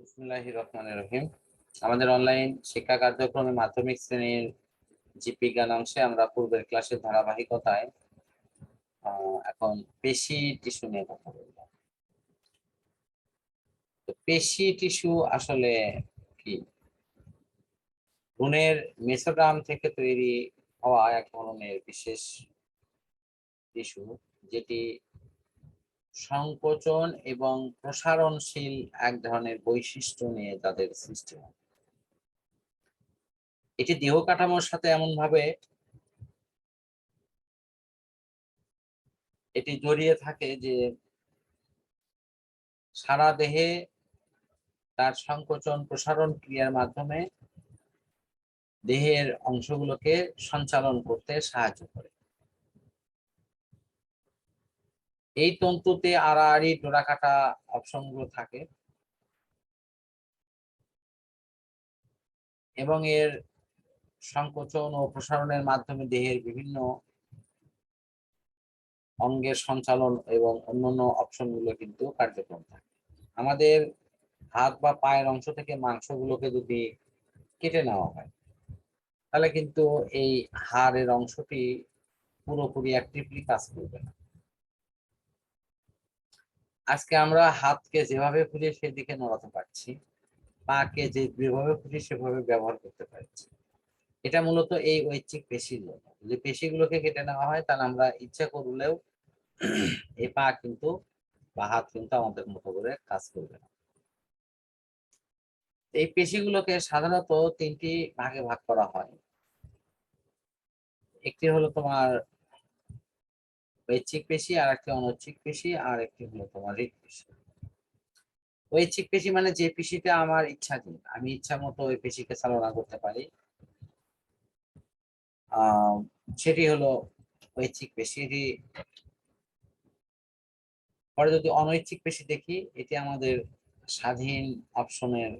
বিসমিল্লাহির রহমানির রহিম। আমাদের অনলাইন শিক্ষা কার্যক্রমে মাধ্যমিক শ্রেণীর জীববিজ্ঞান অংশে আমরা পূর্বের ক্লাসের ধারাবাহিকতায় এখন পেশি টিস্যু নিয়ে কথা বলবো। তো পেশি টিস্যু আসলে কি? ভ্রূণের মেসোডার্ম থেকে তৈরি হওয়া এক ধরনের বিশেষ টিস্যু, যেটি সংকোচন এবং প্রসারণশীল এক ধরনের বৈশিষ্ট্য নিয়ে তাদের সৃষ্টি হয়। এটি দেহ কাঠামোর সাথে এমন ভাবে এটি জড়িয়ে থাকে যে সারা দেহে তার সংকোচন প্রসারণ ক্রিয়ার মাধ্যমে দেহের অংশগুলোকে সঞ্চালন করতে সাহায্য করে। এই তন্তুতে আড়াআড়ি ডোরাকাটা অপশনগুলো থাকে এবং এর সংকোচন ও প্রসারণের মাধ্যমে দেহের বিভিন্ন অঙ্গের সঞ্চালন এবং অন্যান্য অপশনগুলো কিন্তু কার্যক্রম থাকে। আমাদের হাত বা পায়ের অংশ থেকে মাংসগুলোকে যদি কেটে নেওয়া হয়, তাহলে কিন্তু এই হাড়ের অংশটি পুরোপুরি অ্যাক্টিভলি কাজ করবে না। আজকে আমরা হাতকে যেভাবে খুঁজি সেদিকে নড়াতে পারছি, পাকে যেভাবে খুঁজি সেভাবে ব্যবহার করতে পারছি। এটা মূলত এই ঐচ্ছিক পেশির জন্য। যদি পেশিগুলোকে কেটে নেওয়া হয়, তাহলে আমরা ইচ্ছা করলেও এই পা কিন্তু বা হাত কিন্তু আমাদের মতো করে কাজ করবে না। এই পেশিগুলোকে সাধারণত তিনটি ভাগে ভাগ করা হয়। একটি হলো তোমার ঐচ্ছিক পেশি, আর একটি অনৈচ্ছিক পেশি, আর একটি হলো তোমার হৃৎপেশি। ঐচ্ছিক পেশি মানে যে পেশিটা আমার ইচ্ছাধীন, আমি ইচ্ছা মতো ওই পেশিকে চালনা করতে পারি, সেটি হলো ঐচ্ছিক পেশি। এটি পরে যদি অনৈচ্ছিক পেশি দেখি, এটি আমাদের স্বাধীন অপশনের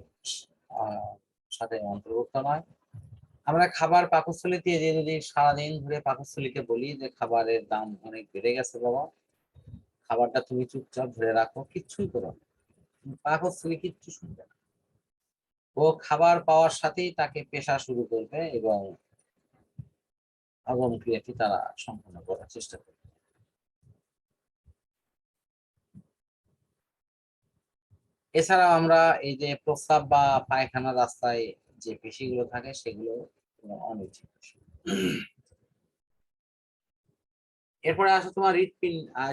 সাথে অন্তর্ভুক্ত নয়। আমরা খাবার পাকস্থলী দিয়ে যে যদি সারাদিন ধরে পাকস্থলীকে বলি যে খাবারের দাম অনেক বেড়ে গেছে বাবা, খাবারটা তুমি চুপচাপ ধরে রাখো, কিচ্ছুই করো না, পাকস্থলী কিচ্ছু শুনবে না। ও খাবার পাওয়ার সাথেই তাকে পেশা শুরু করবে এবং আগম ক্রিয়াটি তারা সম্পন্ন করার চেষ্টা করবে। এছাড়াও আমরা এই যে প্রস্রাব বা পায়খানা রাস্তায় যে পেশিগুলো থাকে সেগুলো অনৈচ্ছিক পেশি। এরপরে আসে তোমার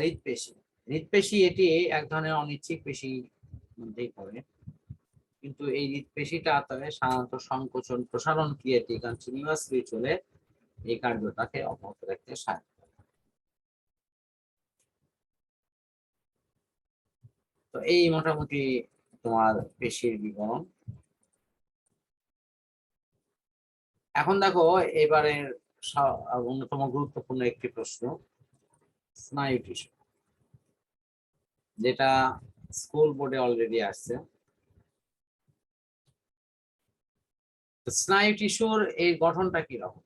হৃৎপেশি। হৃৎপেশি এটি এক ধরনের অনিচ্ছিক পেশি মধ্যেই পড়ে, কিন্তু এই হৃৎপেশিটা তবে সাধারণত সংকোচন প্রসারণ ক্রিয়াটি কন্টিনিউয়াসলি চলে এই কার্যটাকে অব্যাহত রাখতে সাহায্য করে। তো এই মোটামুটি তোমার পেশির বিবরণ। এখন দেখো এবারের অন্যতম গুরুত্বপূর্ণ একটি প্রশ্ন, স্নায়ু টিস্যু, যেটা স্কুল বোর্ডে অলরেডি আসছে। স্নায়ু টিস্যুর এই গঠনটা কি রকম?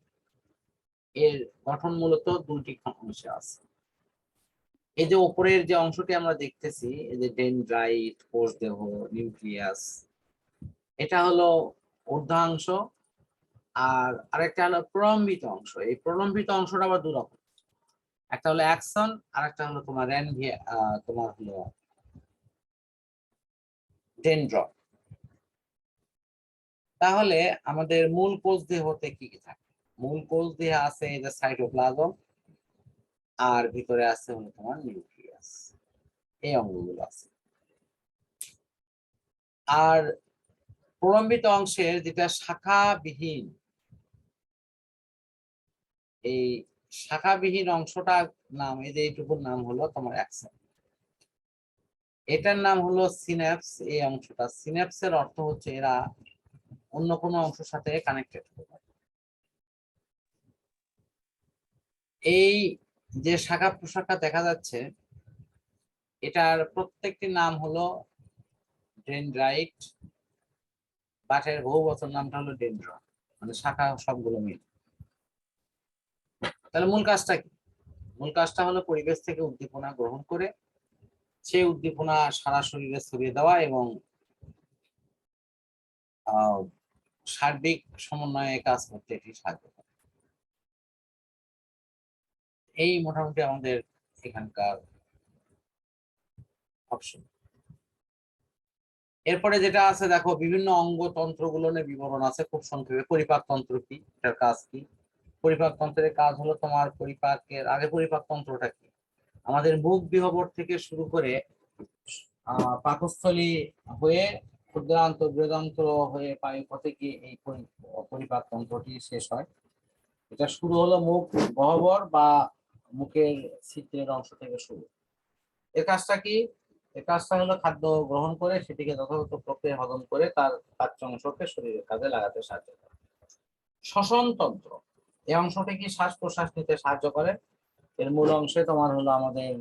এর গঠন মূলত দুটি অংশে আছে। এই যে উপরের যে অংশটি আমরা দেখতেছি, এই যে ডেনড্রাইট, কোষদেহ, নিউক্লিয়াস, এটা হলো ঊর্ধ্বাংশ, আর আরেকটা হলো প্রলম্বিত অংশ। এই প্রলম্বিত অংশটা আবার দু রকম, একটা হলো অ্যাক্সন আর একটা হলো তোমার তোমার হলো ডেনড্রন। তাহলে আমাদের মূল কোষ দেহতে কি কি থাকে? মূল কোষ দেহে আছে এই যে সাইটোপ্লাজম, আর ভিতরে আছে হলো তোমার নিউক্লিয়াস, এই অঙ্গগুলো আছে। আর প্রলম্বিত অংশের যেটা শাখাবিহীন, এই শাখাবিহীন অংশটার নাম, এই যে এইটুকুর নাম হলো তোমার অ্যাক্সন। এটার নাম হলো সিন্যাপস। এই অংশটা, সিন্যাপসের অর্থ হচ্ছে এরা অন্য কোনো অংশের সাথে কানেক্টেড হতে পারে। এই যে শাখা প্রশাখা দেখা যাচ্ছে, এটার প্রত্যেকটি নাম হলো ডেনড্রাইট, বাটের বহুবচন নামটা হলো ডেনড্রন, মানে শাখা সবগুলো মিলে। তাহলে মূল কাজটা কি? মূল কাজটা হলো পরিবেশ থেকে উদ্দীপনা গ্রহণ করে সেই উদ্দীপনা সারা শরীরে ছড়িয়ে দেওয়া এবং সার্বিক সমন্বয়ে কাজ করতে এটি সাহায্য করে। এই মোটামুটি আমাদের এখানকার অপশন। এরপরে যেটা আছে দেখো, বিভিন্ন অঙ্গতন্ত্র গুলো নিয়ে বিবরণ আছে খুব সংক্ষেপে। পরিপাক তন্ত্র কি, এটার কাজ কি? পরিপাক তন্ত্রের কাজ হলো তোমার পরিপাকের আগে পরিপাক তন্ত্রটা কি, আমাদের মুখ গহ্বর থেকে শুরু করে পাকস্থলী হয়ে ক্ষুদ্রান্ত বৃহদান্ত্র হয়ে পায়ুপথে গিয়ে এই পরিপাক তন্ত্রটি শেষ হয়। এটা শুরু হলো মুখ গহ্বর বা মুখের ছিদ্রের অংশ থেকে শুরু। এর কাজটা কি? এর কাজটা হলো খাদ্য গ্রহণ করে সেটিকে যথাযথ প্রক্রিয়া হজম করে তার পাচ্য অংশকে শরীরের কাজে লাগাতে সাহায্য করে। শ্বসন তন্ত্র, এই অংশটি কি শ্বাস প্রশ্বাস নিতে সাহায্য করে। এর মূল অংশে তোমার হলো আমাদের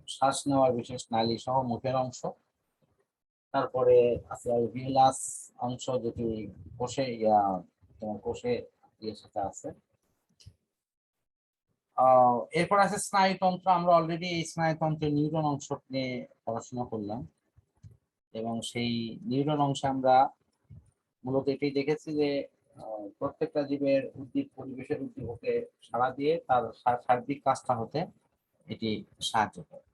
শ্বাস নেওয়ার বিশেষ নালী সহ মুখের অংশ। তারপরে আছে ভিলাস অংশ, যেটি কোষে তোমার কোষে ইয়ের সাথে আছে। এরপর আছে স্নায়ুতন্ত্র। আমরা অলরেডি এই স্নায়ুতন্ত্রের নিউরন অংশ নিয়ে পড়াশোনা করলাম, এবং সেই নিউরন অংশে আমরা মূলত এটাই দেখেছি যে প্রত্যেকটা জীবের উদ্ভিদ পরিবেশের উদ্দীপকে সাড়া দিয়ে তার সার্বিক কাজটা হতে এটি সাহায্য করে।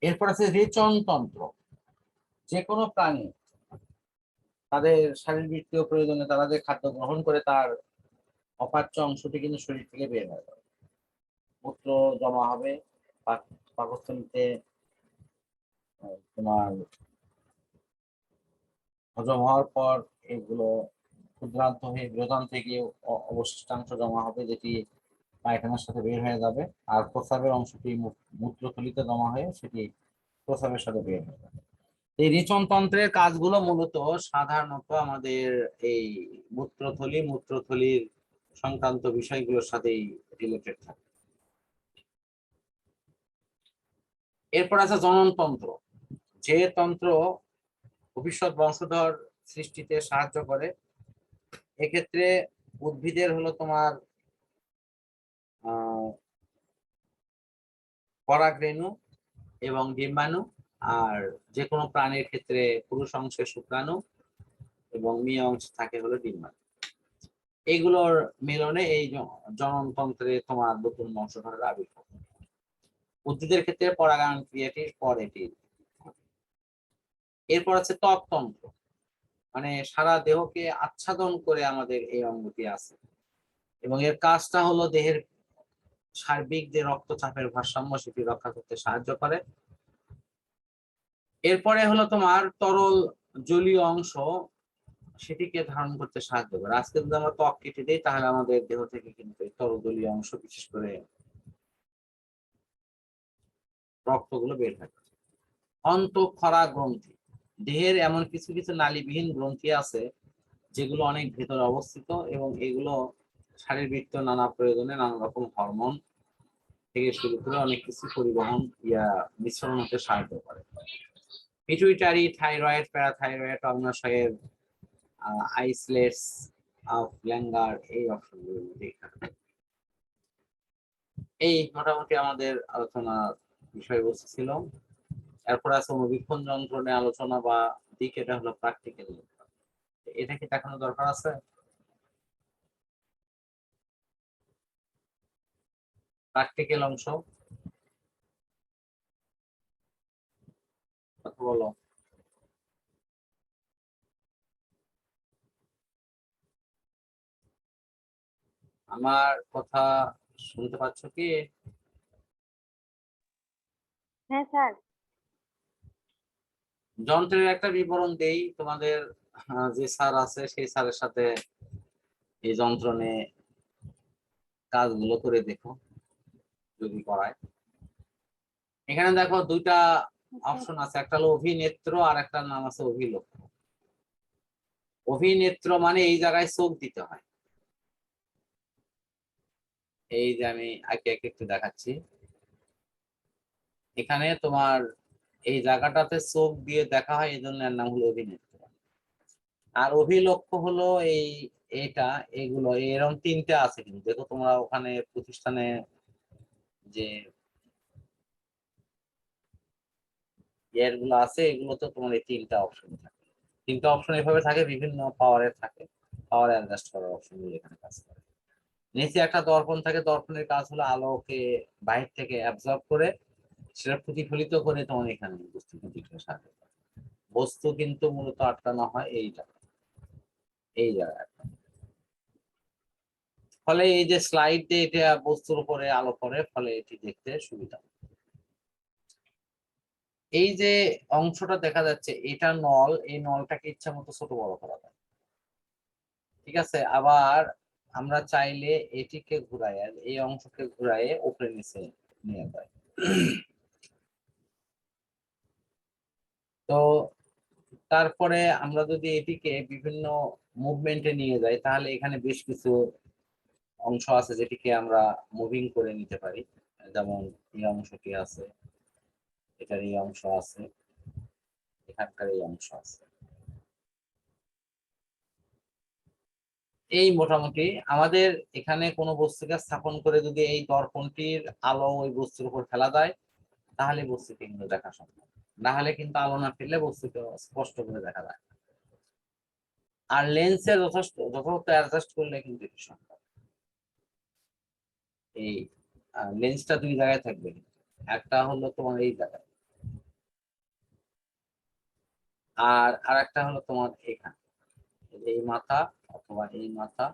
এরপর আছে রেচন তন্ত্র। যে কোনো প্রাণী তাদের শারীরবৃত্তীয় প্রয়োজনে তারা যে খাদ্য গ্রহণ করে তার অপাচ্য অংশটি কিন্তু শরীর থেকে বের হয়ে যাবে, মূত্র জমা হবে পাকস্থলীতে, তোমার হজম হওয়ার পর এগুলো ক্ষুদ্রান্ত হয়ে বৃহদান্তে গিয়ে অবশিষ্টাংশ জমা হবে, যেটি পায়খানার সাথে বের হয়ে যাবে। আর প্রস্রাবের অংশটি মূত্রথলিতে জমা হয়ে সেটি প্রস্রাবের সাথে বের হয়ে যাবে। এই রেচন তন্ত্রের কাজগুলো মূলত সাধারণত আমাদের এই মূত্রথলির সংক্রান্ত বিষয়গুলোর সাথেই রিলেটেড থাকে। এরপর আছে জননতন্ত্র, যে তন্ত্র ভবিষ্যৎ বংশধর সৃষ্টিতে সাহায্য করে। এক্ষেত্রে উদ্ভিদের হলো তোমার পরাগরেণু এবং ডিম্বাণু, আর যে কোনো প্রাণীর ক্ষেত্রে পুরুষ অংশে শুক্রাণু এবং মেয়ে অংশে থাকে হলো ডিম্বাণু। এইগুলোর মিলনে এই জননতন্ত্রে তোমার নতুন বংশধরের আবির্ভাব। উদ্ভিদের ক্ষেত্রে পরাগায়ন ক্রিয়াটির পর এটি। এরপর আছে ত্বকতন্ত্র, মানে সারা দেহকে আচ্ছাদন করে আমাদের এই অঙ্গটি আছে, এবং এর কাজটা হলো দেহের সার্বিক যে রক্তচাপের ভারসাম্য সেটি রক্ষা করতে সাহায্য করে। এরপরে হলো তোমার তরল জলীয় অংশ, সেটিকে ধারণ করতে সাহায্য করে। আজকে যদি আমরা ত্বক কেটে দিই তাহলে আমাদের দেহ থেকে কিন্তু তরল জলীয় অংশ, বিশেষ করে রক্তগুলো বের হয়। অন্তঃক্ষরা গ্রন্থি, দেহের এমন কিছু কিছু নালীবিহীন গ্রন্থি আছে যেগুলো অনেক ভেতরে অবস্থিত, এবং এগুলো শারীরবৃত্তীয় নানা প্রয়োজনে নানা রকম হরমোন থেকে শুরু করে অনেক কিছু পরিবহন মিশ্রণ হতে সাহায্য করে। পিটুইটারি, থাইরয়েড, প্যারাথাইরয়েড, অগ্নাশয়ের, আইসলেটস অফ ল্যাঙ্গার, এই অপশনগুলো এই মোটামুটি আমাদের আলোচনার বিষয়বস্তু ছিল। এরপর আছে অনুবীক্ষণ যন্ত্র নিয়ে আলোচনা বা দিক, এটা হলো প্র্যাকটিক্যাল। এটা কি দেখানো দরকার আছে? প্র্যাকটিক্যাল অংশ কথা বলো। আমার কথা শুনতে পাচ্ছ কি? হ্যাঁ স্যার। যন্ত্রের একটা বিবরণ দেই তোমাদের, যে স্যার আছে সেই স্যারের সাথে এই যন্ত্র নিয়ে কাজগুলো করে দেখো যদি করায়। এখানে দেখো দুইটা অপশন আছে, একটা হলো অভিনেত্র আর একটা নাম আছে অভিলক্ষ। অভিনেত্র মানে এই জায়গায় চোখ দিতে হয়। এই যে আমি একে একে একটু দেখাচ্ছি, এখানে তোমার এই জায়গাটাতে চোখ দিয়ে দেখা হয়, এই জন্য এর নাম হলো অভিনেত্র। আর অভিলক্ষ হলো এইটা, এগুলো এরকম তিনটা আছে কিন্তু দেখো তোমরা ওখানে প্রতিষ্ঠানে যে গুলো আছে এগুলো তো তোমার এই তিনটা অপশন থাকে। তিনটা অপশন এভাবে থাকে, বিভিন্ন পাওয়ারের থাকে, পাওয়ার অ্যাডজাস্ট করার অপশনগুলো এখানে কাজ করে। নিচে একটা দর্পণ থাকে, দর্পণের কাজ হলো আলোকে বাহির থেকে অ্যাবজর্ব করে সেটা প্রতিফলিত করে তোমার এখানে বস্তু সাথে বস্তু কিন্তু মূলত আটকানো হয় এই জায়গায়। ফলে এই যে স্লাইড দিয়ে এটা বস্তুর উপরে আলো পড়ে, ফলে এটি দেখতে সুবিধা। এই যে অংশটা দেখা যাচ্ছে এটা নল, এই নলটাকে ইচ্ছা মতো ছোট বড় করা যায়, ঠিক আছে। আবার আমরা চাইলে এটিকে ঘুরাইয়া, এই অংশকে ঘুরাইয়ে উপরে নিচে নিয়ে যায়। তো তারপরে আমরা যদি এটিকে বিভিন্ন মুভমেন্টে নিয়ে যাই, তাহলে এখানে বেশ কিছু অংশ আছে যেটিকে আমরা মুভিং করে নিতে পারি। যেমন এই অংশটি আছে, এটার এই অংশ আছে, এখানকার এই অংশ আছে। এই মোটামুটি আমাদের এখানে কোনো বস্তুকে স্থাপন করে যদি এই দর্পণটির আলো ওই বস্তুর উপর ফেলা যায়, তাহলে বস্তুকে কিন্তু দেখা সম্ভব। না হলে কিন্তু আলো না ফেললে বস্তুকে স্পষ্ট করে দেখা যায়। আর লেন্সের যথাযথ অ্যাডজাস্ট করলে কিন্তু এটি সম্ভব। এই লেন্সটা দুই জায়গায় থাকবে, একটা হলো তোমার এই জায়গায়, আর একটা হলো তোমার এখানে, এই মাথা অথবা এই মাথা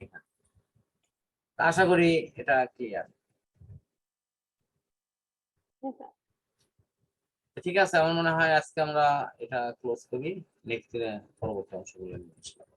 এখানে। আশা করি এটা ক্লিয়ার। হ্যাঁ স্যার। ঠিক আছে, আমার মনে হয় আজকে আমরা এটা ক্লোজ করি, নেক্সট দিনে পরবর্তী অংশগুলো নিয়ে আসবো।